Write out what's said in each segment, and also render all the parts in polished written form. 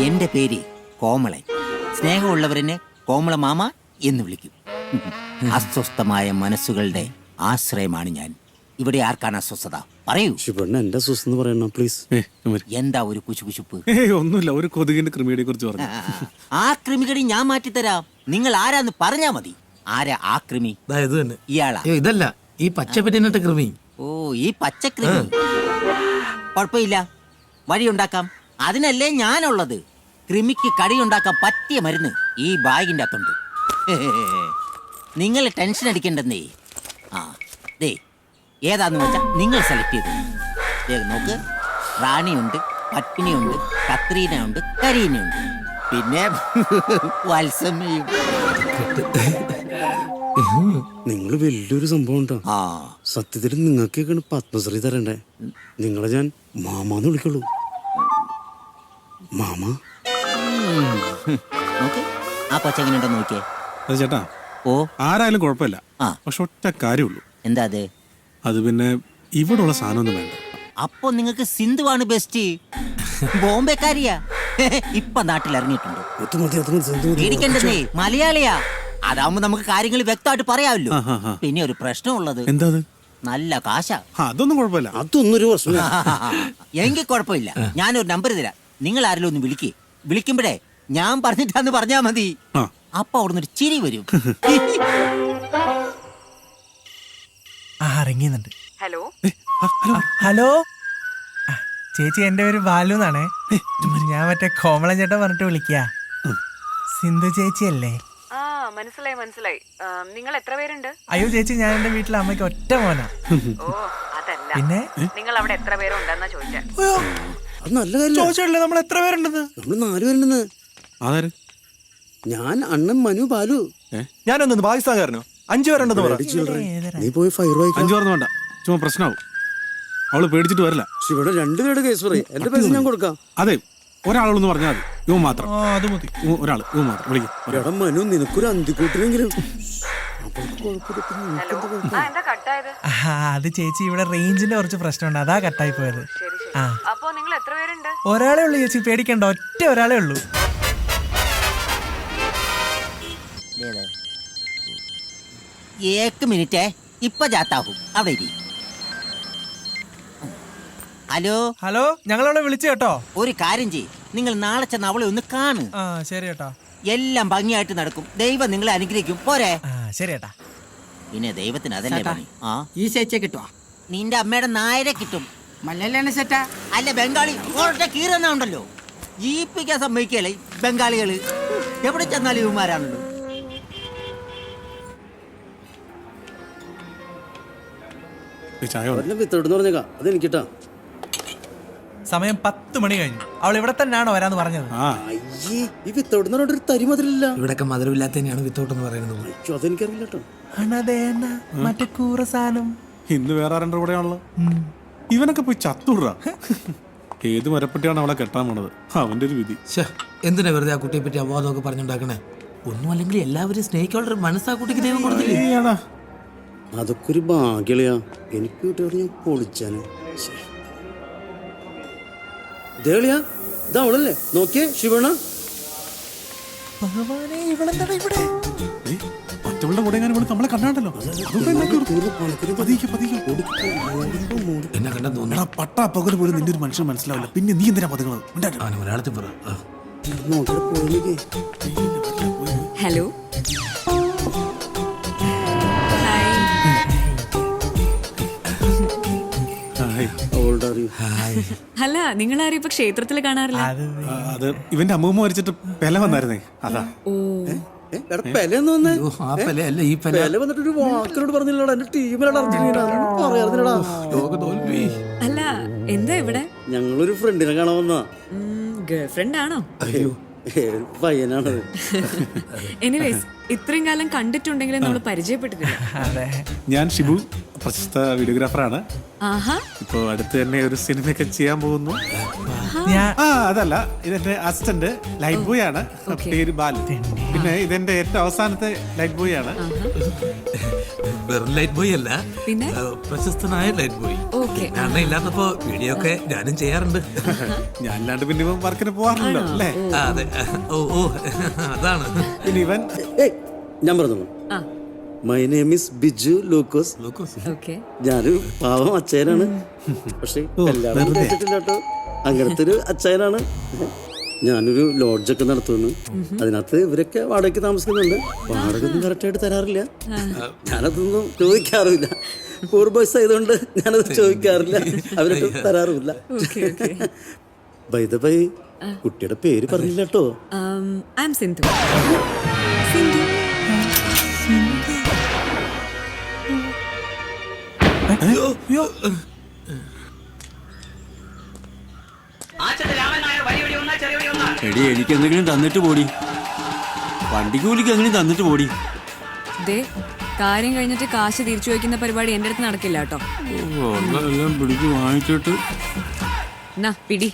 എന്റെ പേര് കോമളൻ. സ്നേഹമുള്ളവരെന്നെ കോമള മാമ എന്ന് വിളിക്കും. അസ്വസ്ഥമായ മനസ്സുകളുടെ ആശ്രയമാണ് ഞാൻ. ഇവിടെ ആർക്കാണ് അസ്വസ്ഥത? പറയൂ. എന്റെ അസ്വസ്ഥ പറയണം പ്ലീസ്. എന്താ ഒരു കുശുകുശുപ്പ്? ഒന്നുമില്ല, ഒരു കൊതുകിന്റെ കൃമിയെ കുറിച്ച് പറഞ്ഞു. ആ കൃമികടി ഞാൻ മാറ്റിത്തരാം. നിങ്ങൾ ആരാന്ന് പറഞ്ഞാ മതി. ആരാ ആ കൃമി? ഇത് തന്നെ. ഇയാളാ? ഇതല്ല, ഈ പച്ചപ്പറ്റിനിട്ട കൃമി. ഓ, ഈ പച്ചക്കൃമി. കുഴപ്പമില്ല, വഴിയുണ്ടാക്കാം. അതിനല്ലേ ഞാനുള്ളത്. കൃമിക്ക് കടിയുണ്ടാക്കാൻ പറ്റിയ മരുന്ന് ഈ ബാഗിന്റെ അകത്തുണ്ട്. നിങ്ങൾ ടെൻഷൻ അടിക്കണ്ടെന്നേ. ആ ദേ, ഏതാന്ന് വെച്ചാ നിങ്ങൾ സെലക്ട് ചെയ്തു. നോക്ക്, റാണിയുണ്ട്, പത്മിനിയുണ്ട്, കത്രീനയുണ്ട്, കരീനയുണ്ട്, പിന്നെ വത്സമ്മയും. നിങ്ങൾ വലിയൊരു സംഭവം ഉണ്ടോ? ആ, സത്യത്തിൽ നിങ്ങൾക്കൊക്കെയാണ് പത്മശ്രീ തരണ്ടേ. നിങ്ങളെ ഞാൻ മാമാന്ന് വിളിക്കുള്ളൂ. മാമ. നോക്ക്, ആ കൊച്ചെങ്ങനെയുണ്ടോ നോക്കിയേ. അത് ചേട്ടാ, ഓ, ആരായാലും കുഴപ്പമില്ല. ആ. പക്ഷെ ഒറ്റ കാര്യമുള്ളൂ. എന്താ അത്? അത് പിന്നെ ഇവിടെ ഉള്ള സാധനമൊന്നും വേണ്ട. അപ്പൊ നിങ്ങൾക്ക് സിന്ധുവാണ് ബെസ്റ്റ്. ബോംബെക്കാരിയാ, ഇപ്പൊ നാട്ടിൽ ഇറങ്ങിയിട്ടുണ്ട്. പേടിക്കണ്ടെന്നേ, മലയാളിയാ. അതാവുമ്പോ നമുക്ക് കാര്യങ്ങൾ വ്യക്തമായിട്ട് പറയാമല്ലോ. പിന്നെ ഒരു പ്രശ്നമുള്ളത്. എന്താ അത്? നല്ല കാശാ. അതൊന്നും കുഴപ്പമില്ല. അതൊന്നും ഒരു പ്രശ്നം. എങ്കിൽ കുഴപ്പമില്ല, ഞാനൊരു നമ്പർ തരാം. നിങ്ങൾ ആരെങ്കിലും ഒന്ന് വിളിക്കുമ്പോഴേ ഞാൻ പറഞ്ഞിട്ടാന്ന് പറഞ്ഞാ മതി. അപ്പൊ അവിടുന്ന് ഒരു ചിരി വരും. ഇറങ്ങിയുന്നുണ്ട്. ഹലോ ഹലോ ചേച്ചി, എന്റെ പേര് ബാലു എന്നാണേ. ഞാൻ മറ്റേ കോമളൻ ചേട്ടൻ പറഞ്ഞിട്ട് വിളിക്കുക. സിന്ധു ചേച്ചി അല്ലേ? ആ, മനസ്സിലായി. നിങ്ങൾ എത്ര പേരുണ്ട്? അയ്യോ ചേച്ചി, ഞാൻ എന്റെ വീട്ടിലെ അമ്മയ്ക്ക് ഒറ്റ മോനാ. ഓ, അതല്ല, പിന്നെ നിങ്ങൾ അവിടെ എത്ര പേരുണ്ടെന്നാ ചോദിച്ചേ. അത് നല്ല കാര്യം. ചോദിച്ചല്ലേ നമ്മൾ എത്ര പേരുണ്ടെന്ന്? നമ്മള് 4 പേരുണ്ടെന്ന്. ആര്? ഞാൻ, അണ്ണൻ, മനു, ബാലു. ഞാനൊന്നു പാകിസ്ഥാൻകാരനോ? 5 പേരുണ്ടെന്ന് പറ. നീ പോയി ഫയർ വായിക്കാം. 5 പേർന്ന് വേണ്ട, ചുമ്മാ പ്രശ്നമാവും. അവള് പേടിച്ചിട്ട് വരില്ല. ഇവിടെ 2 പേരുടെ കേസ് പറയും. എന്റെ പൈസ ഞാൻ കൊടുക്കാം. അതെ, ഒരാളൊന്ന് പറഞ്ഞാൽ മതി. ഇവൻ മാത്രം. അത് മതി. ഒരാള്, ഇവൻ മാത്രം വിളിക്കും. എടാ മനു, നിനക്കൊരു അന്തിക്കൂട്ടിനെങ്കിലും. ഹലോ, എന്താ കട്ടായത്? അത് ചേച്ചി, ഇവിടെ റേഞ്ചിന്റെ കുറച്ച് പ്രശ്നമുണ്ട്, അതാ കട്ടായി പോയത്. ശരി. ആ, അപ്പോ നിങ്ങൾ എത്ര പേരുണ്ട്? ഒരാളേ ഉള്ളൂ ചേച്ചി, പേടിക്കണ്ട, ഒറ്റ ഒരാളേ ഉള്ളൂ. ഏക്ക് മിനിറ്റേ, ഇപ്പൊ ജാത്താവും. അവിടെ ഇരി. ഹലോ ഹലോ, ഞങ്ങളവിടെ വിളിച്ചു കേട്ടോ. ഒരു കാര്യം ചെയ്യ്, നിങ്ങൾ നാളെ ചെന്ന് അവളെ ഒന്ന് കാണ്. ആ ശരി ഏട്ടാ. എല്ലാം ഭംഗിയായിട്ട് നടക്കും. ദൈവം നിങ്ങളെ അനുഗ്രഹിക്കും. പോരെ? ആ ശരി ഏട്ടാ. പിന്നെ ദൈവത്തിന് അതല്ലേ പണി. ആ, ഈ ചേച്ചിയെ കിട്ടുവാ? നിന്റെ അമ്മയുടെ നായരെ കിട്ടും. മലയാളിയാണ് സെറ്റാ? അല്ല, ബംഗാളി കീറെണ്ണ ഉണ്ടല്ലോ, ജീവിപ്പിക്കാൻ സമ്മതിക്കല്ലേ ബംഗാളികള്. എവിടെ ചെന്നാലും ഇവന്മാരാണല്ലോ. ചായ വേണം. വിത്തോട്ടെന്ന് പറഞ്ഞേക്കാം. അത് എനിക്കിട്ടാ. സമയം 10 മണി കഴിഞ്ഞു. അവൾ ഇവിടെ തന്നെയാണോ വരാന്ന് പറഞ്ഞത്? അയ്യേ, ഈ വിത്തോട്ടെന്ന് പറഞ്ഞിട്ട് ഒരു തരി മധുരമില്ല. ഇവിടൊക്കെ മധുരമില്ലാത്ത തന്നെയാണ് വിത്തോട്ടെന്ന് പറയുന്നത്. അതെനിക്കറിയില്ല കേട്ടോ. മറ്റേ കൂറ സാധനം. ഇന്ന് വേറെ 2 കൂടെയാണല്ലോ. ഇവനൊക്കെ പോയി ചത്തുടാ. ഏത് മരപ്പെട്ടിയാണ് അവളെ കെട്ടാൻ പോണത്? അവന്റെ ഒരു വിധി. എന്തിനാ വെറുതെ ആ കുട്ടിയെ പറ്റി അവാദമൊക്കെ പറഞ്ഞുണ്ടാക്കണേ? ഒന്നും അല്ലെങ്കിൽ എല്ലാവരും സ്നേഹിക്കാനുള്ള മനസ്സാ കുട്ടിക്ക് ദൈവം കൊടുത്തില്ലേ? അതൊക്കെ ഒരു ഭാഗ്യളിയാ. എനിക്ക് കിട്ടിയത് ഞാൻ പൊളിച്ചാന്. ദേളിയാ, ഇതാ അവളല്ലേ? നോക്കിയേ, ശിവണ. മറ്റവളുടെ കൂടെ നമ്മളെ കണ്ടാണ്ടല്ലോ. എന്നെ കണ്ടാ തോന്നുന്നു. പട്ടാ പകല് പോലും നിന്റെ ഒരു മനുഷ്യൻ മനസ്സിലാവില്ല. പിന്നെ നീ എന്തിനാ പതുങ്ങുന്നത്? മലയാളത്തിൽ പറ. ഹലോ, അല്ല, നിങ്ങൾ ആരും ഇപ്പൊ ക്ഷേത്രത്തിൽ കാണാറില്ല? അത് ഇവന്റെ അമ്മൂമ്മ മരിച്ചിട്ട് പെല വന്നായിരുന്നേ, അതാ. വന്നിട്ടൊരു വാക്കിനോട് പറഞ്ഞില്ലടാ. എന്റെ ടീമിലാണ് അർജന്റീന. അല്ല, എന്താ ഇവിടെ? ഞങ്ങളൊരു ഫ്രണ്ടിനെ കാണാൻ വന്നാ. ഗേൾ ഫ്രണ്ട് ആണോ? പയ്യനാണത്. എനിവേസ്, ഇത്രയും കാലം കണ്ടിട്ടുണ്ടെങ്കിലും നമ്മൾ പരിചയപ്പെട്ടിട്ടില്ല. അതെ. ഞാൻ ഷിബു, പ്രശസ്ത വീഡിയോഗ്രാഫറാണ്. ആഹാ. ഇപ്പൊ അടുത്ത് തന്നെ ഒരു സിനിമയൊക്കെ ചെയ്യാൻ പോകുന്നു. ഞാൻ അതല്ല, ഇതെന്റെ അസിസ്റ്റന്റ് ലൈറ്റ് ബോയ് ആണ്, പേര് ബാലു. പിന്നെ ഇതെന്റെ ഏറ്റവും അവസാനത്തെ ലൈറ്റ് ബോയ് ആണ്. വെറും ലൈറ്റ് ബോയ് അല്ല, പിന്നെ പ്രശസ്തനായ ലൈറ്റ് ബോയ്. ഓക്കെ. കാരണം ഇല്ലാത്തപ്പോ വീഡിയോ ഒക്കെ ഞാനും ചെയ്യാറുണ്ട്. ഞാൻ അല്ലാണ്ട് പിന്നെ ഇവൻ വർക്കിന് പോകാറില്ലല്ലോ അല്ലേ? അതെ. ഓ അതാണ്. പിന്നെ ഇവൻ ഞാൻ പറഞ്ഞു, ആ my name is Biju Lukose. Okay. ഞാനൊരു പാവം അച്ഛനാണ്. പക്ഷെ കല്യാണം കഴിച്ചിട്ടില്ല കേട്ടോ. അങ്ങനത്തെ ഒരു അച്ഛനാണ്. ഞാനൊരു ലോഡ്ജൊക്കെ നടത്തുന്നു. അതിനകത്ത് ഇവരൊക്കെ വാടകയ്ക്ക് താമസിക്കുന്നുണ്ട്. വാടക ഒന്നും കറക്റ്റായിട്ട് തരാറില്ല. ഞാനതൊന്നും ചോദിക്കാറുമില്ല. പൂർ ബോയ്സ് ആയതുകൊണ്ട് ഞാനത് ചോദിക്കാറില്ല. അവരൊക്കെ തരാറുമില്ല. ബൈ ദ ബൈ, കുട്ടിയുടെ പേര് പറഞ്ഞില്ല കേട്ടോ. I am Sindhu. സിന്ധു. എടി, എനിക്ക് എന്തെങ്കിലും തന്നിട്ട് പോടി. വണ്ടിക്ക് കൂലിക്ക് എന്തെങ്കിലും തന്നിട്ട് പോടി. ദേ, കാര്യം കഴിഞ്ഞിട്ട് കാശ് തിരിച്ചു വയ്ക്കുന്ന പരിപാടി എന്റെ അടുത്ത് നടക്കില്ല കേട്ടോ. എല്ലാം പിടിച്ച് വാങ്ങിച്ചിട്ട് എന്നാ പിടി.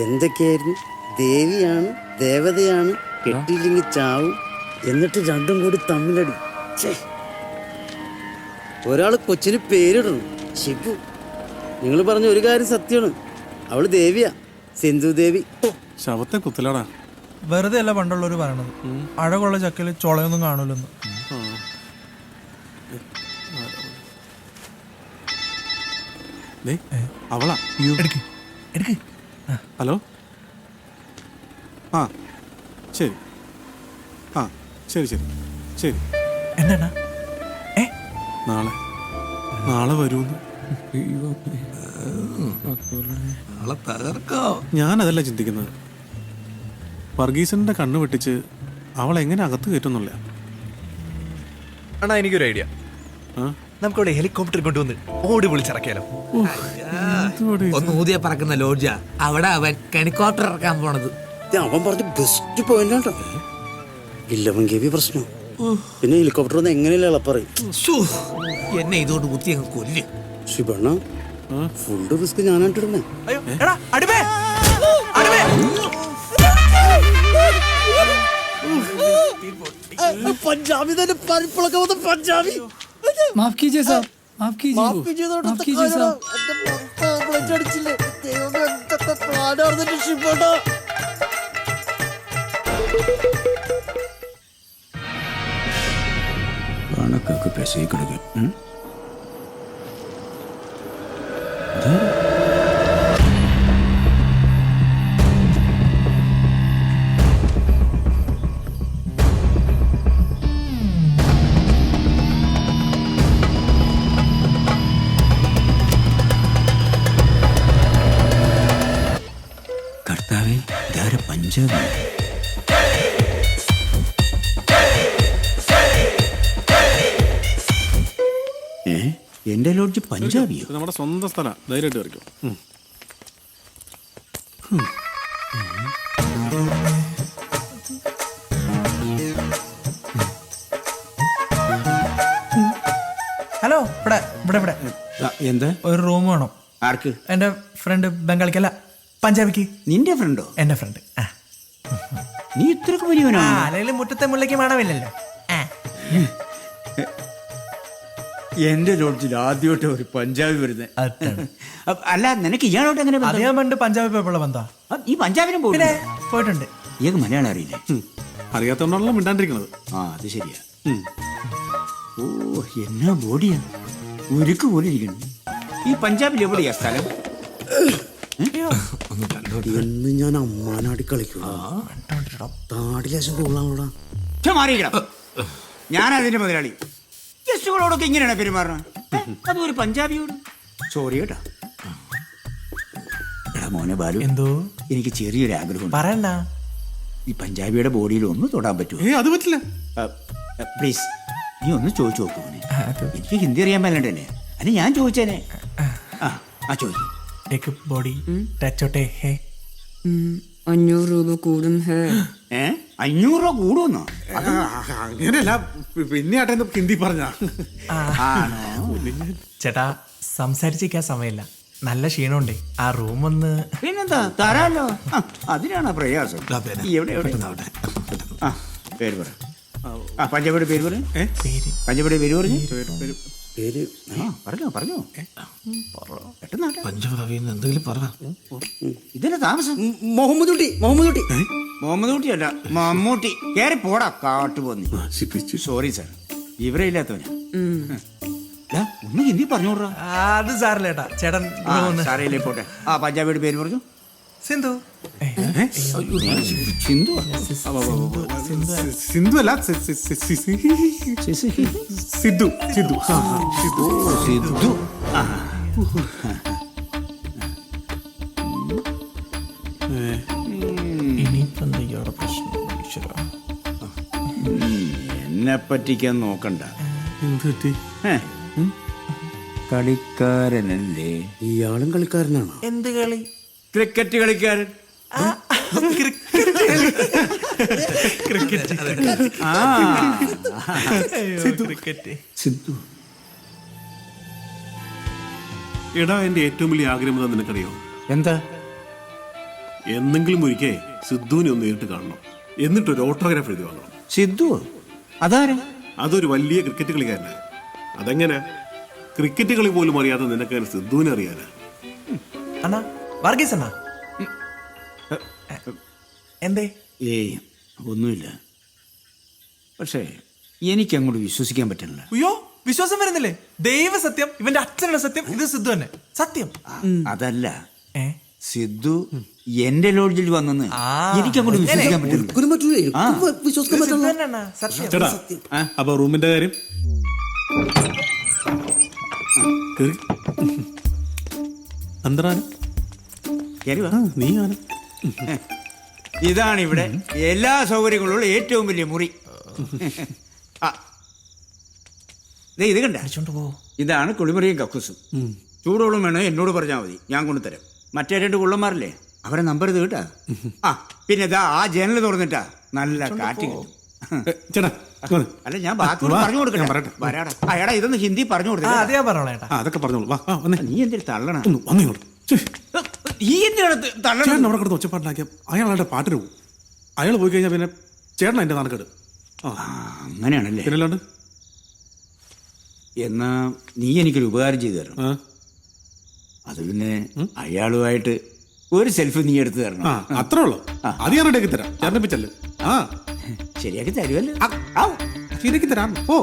എന്തൊക്കെയായിരുന്നു? ദേവിയാണ്, ദേവതയാണ്, കെട്ടിയില്ലെങ്കിൽ ചാവും, എന്നിട്ട് രണ്ടും കൂടി തമ്മിലടി. ഒരാള് കൊച്ചിന് പേരിടണം, ഷിബു. നിങ്ങൾ പറഞ്ഞ ഒരു കാര്യം സത്യമാണ്. അവള് ദേവിയാ, സിന്ധു ദേവി. ശവത്തെ കുത്തലാടാ. വെറുതെ അല്ല പണ്ടുള്ളവര് പറയണത്, അഴകുള്ള ചക്കയിൽ ചൊളയൊന്നും കാണൂലെന്ന്. അവളാ. എടുക്ക് എടുക്ക്. ഹലോ. ആ ശരി. ആ ശരി ശരി ശരി. എന്താണ്? നാളെ വരൂന്ന്. നാളെ തകർക്കോ. ഞാനതല്ല ചിന്തിക്കുന്നത്. വർഗീസന്റെ കണ്ണ് വെട്ടിച്ച് അവൾ എങ്ങനെ അകത്ത് കയറ്റുന്നില്ല. അണ്ണാ, എനിക്കൊരു ഐഡിയ. നമുക്കവിടെ ഹെലികോപ്റ്റർ കൊണ്ടുവന്ന് ഓടി വിളിച്ചിറക്കിയാലോ? ഒന്ന് ഊതിയ പറക്കുന്ന ലോഡ്ജാ. അവിടെ അവൻ ഹെലികോപ്റ്റർ ഇറക്കാൻ പോണത്. അവൻ പറഞ്ഞ ബെസ്റ്റ് പോയിന്റ് ആട്ടോ. ഇല്ലവൻ കേവി പ്രശ്നം. പിന്നെ ഹെലികോപ്റ്റർ ഒന്ന് എങ്ങനെയല്ല ഇളപ്പറയും. എന്നെ ഇതുകൊണ്ട് കുത്തി അങ്ങ് കൊല്ല്. ശിവണ്ണ, ഫുഡ് റിസ്ക് ഞാനായിട്ടിരുന്നേ. അയ്യോ, എടാ, അടിമേ, അടിമേ. പഞ്ചാബി തന്നെ പരിപ്പിളൊക്കെ വന്ന പഞ്ചാബി. माफ कीजिए साहब, माफ कीजिए, മാഫ് ചെയ്തോട്ടെ. माफ कीजिए साहब. അടിച്ചില്ലേ ദൈവമേ, എന്തൊക്കെ പാടാർന്നിട്ട് ശിവണ്ണ. കണക്കൊക്കെ പെസി കിടക്കും. കർത്താവേ, ഇതാരെ പഞ്ചാബി? എന്റെ ലോഡ്ജ് പഞ്ചാബിയോ? ഇത് നമ്മുടെ സ്വന്തം സ്ഥലം. ധൈര്യമായിട്ട് കയറിക്കോ. ഹലോ, ഇവിടെ ഇവിടെ ഇവിടെ എന്താ? ഒരു റൂം വേണം. ആർക്ക്? എന്റെ ഫ്രണ്ട് ബംഗാളിക്കല്ല, പഞ്ചാബിക്ക്. നിന്റെ ഫ്രണ്ടോ? എന്റെ ഫ്രണ്ട്. നീ ഇത്രക്ക് വലിയവനാ? അല്ലെങ്കിൽ മുറ്റത്തെ മുല്ലയ്ക്ക് മണമില്ലല്ലോ. എന്റെ ലോഡ്ജിൽ ആദ്യമായിട്ട് ഒരു പഞ്ചാബി വരുന്നത്. അതാണ്. അല്ല, നിനക്ക് ഇയാളോട്ട് എങ്ങനെ അത് ഞാൻ പണ്ട് പഞ്ചാബി പോയപ്പോഴുള്ള ബന്ധാ. ഈ പഞ്ചാബിനും പിന്നെ പോയിട്ടുണ്ട്. ഇയാൾക്ക് മലയാളം അറിയില്ലേ? അറിയാത്തോണ്ടാണല്ലോ മിണ്ടാണ്ടിരിക്കണത്. ആ, അത് ശരിയാ. ഓ, എന്നാ ബോഡിയാ, ഉരുക്ക് പോലെ ഇരിക്കണം. ഈ പഞ്ചാബിൽ എവിടെയാ സ്ഥലം? എന്ന് ഞാൻ അമ്മാനാടി കളിക്കും. താടിലേശം കൊള്ളാമോടാ. ഞാൻ അതിന്റെ മുതലാളി. ഗസ്റ്റുകളോടൊക്കെ ഇങ്ങനെയാണ് പെരുമാറണം. അതും ഒരു പഞ്ചാബിയോട്. സോറി കേട്ടാ. എടാ മോനെ ബാലു, എന്തോ എനിക്ക് ചെറിയൊരു ആഗ്രഹം. പറയണ്ട. ഈ പഞ്ചാബിയുടെ ബോഡിയിൽ ഒന്ന് തൊടാൻ പറ്റുമോ? അത് പറ്റില്ല. പ്ലീസ്, നീ ഒന്ന് ചോദിച്ചു നോക്കൂ. എനിക്ക് ഹിന്ദി അറിയാൻ പറ്റണ്ടേ? അല്ലെ ഞാൻ ചോദിച്ചേനെ. ആ ചോദിക്കും. एक बॉडी टच होते है 500 രൂപ കൂടും ഹേ 500 രൂപ കൂടുന്നോ? അങ്ങനെയല്ല, പിന്നെ ആട്ടെ ഹിന്ദി പറഞ്ഞ ചേട്ടാ സംസാരിച്ചിരിക്കാൻ സമയമില്ല, നല്ല ക്ഷീണമുണ്ട്. ആ റൂം ഒന്ന് പിന്നെന്താ തരാലോ. അതിനാണ് പ്രയാസം. എവിടെ ആ പേര് പറ. പഞ്ചാബിയുടെ പേര് പറ. പേര് പഞ്ചാബിയുടെ പേര് പറഞ്ഞു. പേര് പറഞ്ഞോ പെട്ടെന്നാട്ടെ. പഞ്ചഭാവിന്ന് എന്തെങ്കിലും പറ. ഇതിന്റെ താമസം മുഹമ്മദ് കുട്ടി മുഹമ്മദ് കുട്ടിയല്ല, മമ്മൂട്ടി. കേറി പോടാ കാട്ടുപോന്നി. സോറി സാർ, ഇവരെ ഇല്ലാത്തവനാ. ഒന്ന് ഹിന്ദി പറഞ്ഞോടാ. അത് സാറില്ല ചേട്ടാ. ചേട്ടൻ സാറയിലേ പോട്ടെ. ആ പഞ്ചാബിയുടെ പേര് പറഞ്ഞു. സിന്ധു. സിന്ധു സിന്ധു അല്ല, സിദ്ധു. സിദ്ധു. ഇനിയിപ്പം എന്തൊക്കെയാണ് പ്രശ്നം? ഈശ്വരാ. എന്നെ പറ്റിക്കാൻ നോക്കണ്ട. എന്ത് പറ്റി? കളിക്കാരനല്ലേ? ഇയാളും കളിക്കാരനാണോ? എന്ത് കളി? ക്രിക്കറ്റ് കളിക്കാരൻ. സിദ്ധു. എടാ, എന്റെ ഏറ്റവും വലിയ ആഗ്രഹം എന്താ നിനക്കറിയോ? എന്താ? എന്തെങ്കിലും ഒരിക്കൽ സിദ്ധുവിനെ ഒന്ന് നേരിട്ട് കാണണം, എന്നിട്ടൊരു ഓട്ടോഗ്രാഫ് എഴുതി വാങ്ങണം. സിദ്ധു അതാരാ? അതൊരു വലിയ ക്രിക്കറ്റ് കളിക്കാരനാണ്. അതെങ്ങനെ? ക്രിക്കറ്റ് കളി പോലും അറിയാതെ നിനക്ക് സിദ്ധുവിനെ അറിയാനാ? അണ്ണാ വർഗീസ് അണ്ണാ, എന്തേ? ഏയ് ഒന്നുമില്ല. പക്ഷേ എനിക്കങ്ങോട്ട് വിശ്വസിക്കാൻ പറ്റില്ല. അയ്യോ, വിശ്വാസം വരുന്നില്ലേ? ദൈവ സത്യം, ഇവന്റെ അച്ഛനുള്ള സത്യം, ഇത് സിദ്ധു തന്നെ സത്യം. അതല്ല, സിദ്ധു എന്റെ ലോഡ്ജിൽ വന്നെന്ന് എനിക്കങ്ങോട്ട് വിശ്വസിക്കാൻ പറ്റില്ല. വിശ്വസിക്കാൻ പറ്റില്ല. ചേട്ടാ, അപ്പൊ റൂമിന്റെ കാര്യം എന്താണ്? നീ ആണ്. ഇതാണ് ഇവിടെ എല്ലാ സൗകര്യങ്ങളുള്ള ഏറ്റവും വലിയ മുറി. ഇത് കണ്ട, ഇതാണ് കുളിമുറിയും കക്കൂസും. ചൂടോളം വേണോ എന്നോട് പറഞ്ഞാൽ മതി, ഞാൻ കൊണ്ടുതരാം. മറ്റേ 2 കുള്ളന്മാരല്ലേ, അവരെ നമ്പർ ഇത് കേട്ടാ. പിന്നെ ഇതാ ആ ജനൽ തുറന്നിട്ടാ നല്ല കാറ്റ് കിട്ടും. ചേട്ടാ, അല്ല ഞാൻ ബാക്കി പറഞ്ഞു കൊടുക്കട്ടെ. വരാടാ. അയാടാ, ഇതൊന്ന് ഹിന്ദി പറഞ്ഞു കൊടുത്തേ. അതൊക്കെ പറഞ്ഞോളൂ. നീ എന്തിനു തള്ളണ? ഈ ചേട്ടൻ അവിടെ കിടന്ന് ഒച്ചപ്പാട്ടിലാക്കിയ അയാളുടെ പാട്ടിന് പോകും. അയാൾ പോയി കഴിഞ്ഞാൽ പിന്നെ ചേട്ടൻ എന്റെ നാണക്കേട്. അങ്ങനെയാണല്ലേ? പിന്നല്ലാണ്ട്. എന്നാ നീ എനിക്കൊരു ഉപകാരം ചെയ്തു തരണം. അത് പിന്നെ അയാളുമായിട്ട് ഒരു സെൽഫി നീ എടുത്തു തരണം. അത്രേ ഉള്ളൂ. അത് ഞാൻ റെഡിയാക്കി തരാം. ചേട്ടനിപ്പിച്ചല്ലേ? ശരിയാക്കി തരുമല്ലോ. ശരിയാക്കി തരാം. ഓ